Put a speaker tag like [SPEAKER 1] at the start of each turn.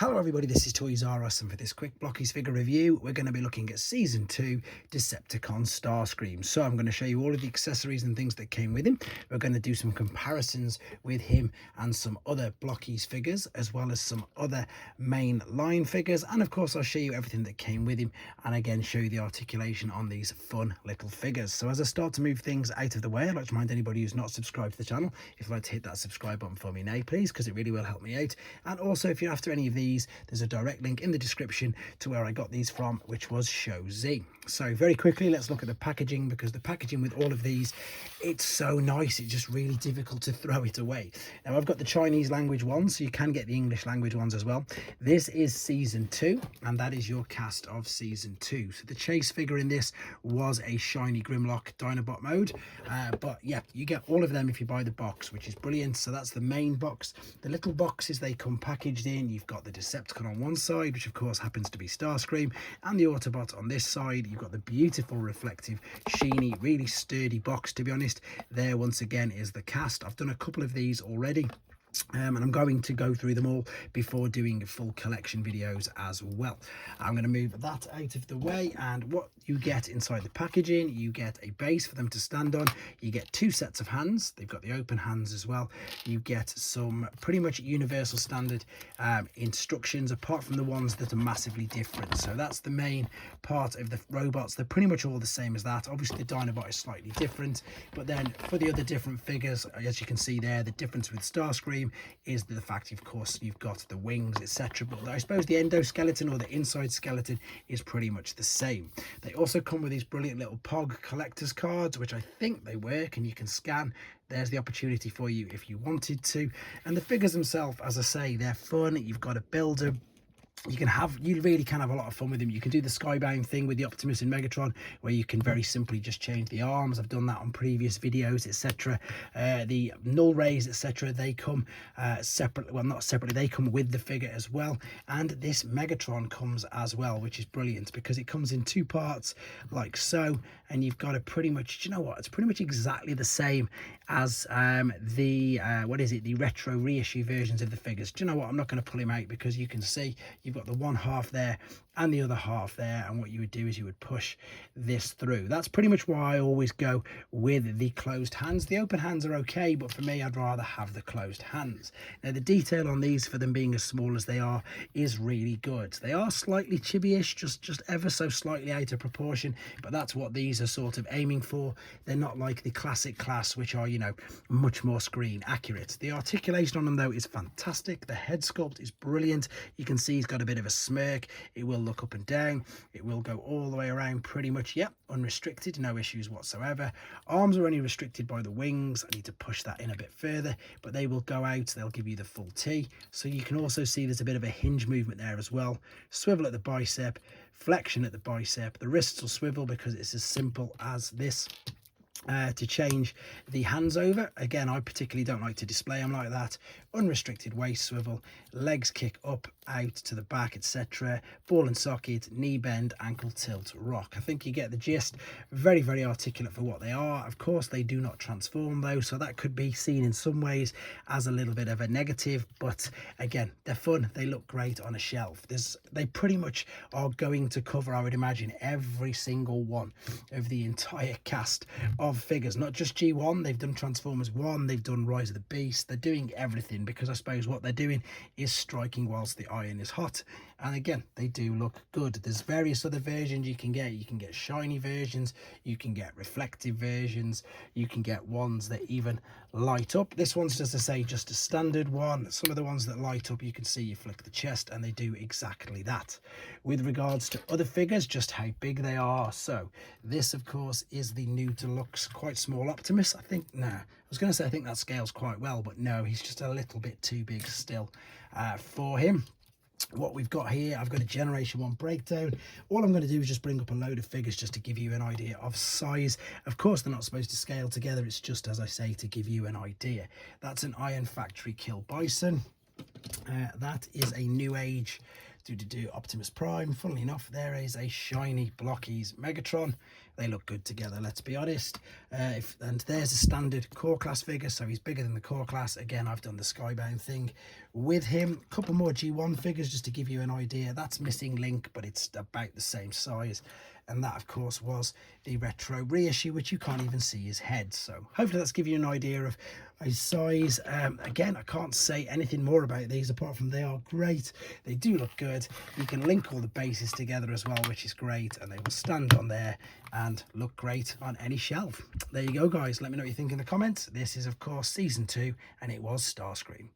[SPEAKER 1] Hello everybody, this is toysareruss, and for this quick Blockies figure review, we're going to be looking at Season 2 Decepticon Starscream. So I'm going to show you all of the accessories and things that came with him. We're going to do some comparisons with him and some other Blockies figures, as well as some other main line figures. And of course, I'll show you everything that came with him, and again, show you the articulation on these fun little figures. So as I start to move things out of the way, I'd like to remind anybody who's not subscribed to the channel, if you'd like to hit that subscribe button for me now, please, because it really will help me out. And also, if you're after any of these, there's a direct link in the description to where I got these from, which was Show Z. So very quickly, let's look at the packaging, because the packaging with all of these, it's so nice, it's just really difficult to throw it away. Now I've got the Chinese language ones, so you can get the English language ones as well. This is Season 2, and that is your cast of Season 2. So the chase figure in this was a shiny Grimlock Dinobot mode, but yeah, you get all of them if you buy the box, which is brilliant. So that's the main box. The little boxes they come packaged in, you've got the Decepticon on one side, which of course happens to be Starscream, and the Autobot on this side. You've got the beautiful reflective sheeny, really sturdy box. To be honest, there once again is the cast. I've done a couple of these already, and I'm going to go through them all before doing full collection videos as well. I'm going to move that out of the way, and what you get inside the packaging, you get a base for them to stand on, you get two sets of hands, they've got the open hands as well, you get some pretty much universal standard instructions, apart from the ones that are massively different. So that's the main part of the robots. They're pretty much all the same as that. Obviously the Dinobot is slightly different, but then for the other different figures, as you can see there, the difference with Starscream is the fact, of course, you've got the wings, etc. But I suppose the endoskeleton or the inside skeleton is pretty much the same. They also come with these brilliant little POG collector's cards, which I think they work and you can scan. There's the opportunity for you if you wanted to. And the figures themselves, as I say, they're fun. You've got a builder. You really can have a lot of fun with them. You can do the skybound thing with the Optimus and Megatron, where you can very simply just change the arms. I've done that on previous videos, etc. The null rays, etc., they come separately. Well, not separately, they come with the figure as well. And this Megatron comes as well, which is brilliant because it comes in two parts like so, and you've got a pretty much, do you know what, it's pretty much exactly the same as the retro reissue versions of the figures. Do you know what, I'm not going to pull him out because you can see you've got the one half there and the other half there, and what you would do is you would push this through. That's pretty much why I always go with the closed hands. The open hands are okay, but for me I'd rather have the closed hands. Now the detail on these, for them being as small as they are, is really good. They are slightly chibi-ish, just ever so slightly out of proportion, but that's what these are sort of aiming for. They're not like the classic class, which are, you know, much more screen accurate. The articulation on them though is fantastic. The head sculpt is brilliant. You can see he's got a bit of a smirk. It will look up and down, it will go all the way around pretty much, yep, unrestricted, no issues whatsoever. Arms are only restricted by the wings. I need to push that in a bit further, but they will go out, they'll give you the full T. So you can also see there's a bit of a hinge movement there as well. Swivel at the bicep, flexion at the bicep. The wrists will swivel because it's as simple as this. To change the hands over, again, I particularly don't like to display them like that. Unrestricted waist swivel, legs kick up, out to the back, etc. Ball and socket, knee bend, ankle tilt, rock. I think you get the gist. Very, very articulate for what they are. Of course, they do not transform though, so that could be seen in some ways as a little bit of a negative, but again, they're fun. They look great on a shelf. They pretty much are going to cover, I would imagine, every single one of the entire cast of figures, not just G1. They've done Transformers 1, they've done Rise of the Beast. They're doing everything, because I suppose what they're doing is striking whilst the iron is hot. And again, they do look good. There's various other versions you can get. You can get shiny versions, you can get reflective versions, you can get ones that even light up. This one's, as I say, just a standard one. Some of the ones that light up, you can see you flick the chest and they do exactly that. With regards to other figures, just how big they are, so this of course is the new deluxe quite small Optimus. I think, no, I was going to say I think that scales quite well, but no, he's just a little bit too big still for him. What we've got here, I've got a Generation 1 breakdown. All I'm going to do is just bring up a load of figures just to give you an idea of size. Of course, they're not supposed to scale together. It's just, as I say, to give you an idea. That's an Iron Factory Kill Bison. That is a New Age Optimus Prime. Funnily enough, there is a shiny Blockies Megatron. they look good together, let's be honest. And there's a standard core class figure, so he's bigger than the core class. Again, I've done the skybound thing with him. A couple more G1 figures just to give you an idea. That's missing Link, but it's about the same size. And that, of course, was the retro reissue, which you can't even see his head. So hopefully that's given you an idea of his size. Again, I can't say anything more about these apart from they are great. They do look good. You can link all the bases together as well, which is great, and they will stand on there and look great on any shelf. There you go, guys. Let me know what you think in the comments. This is, of course, season 2, and it was Starscream.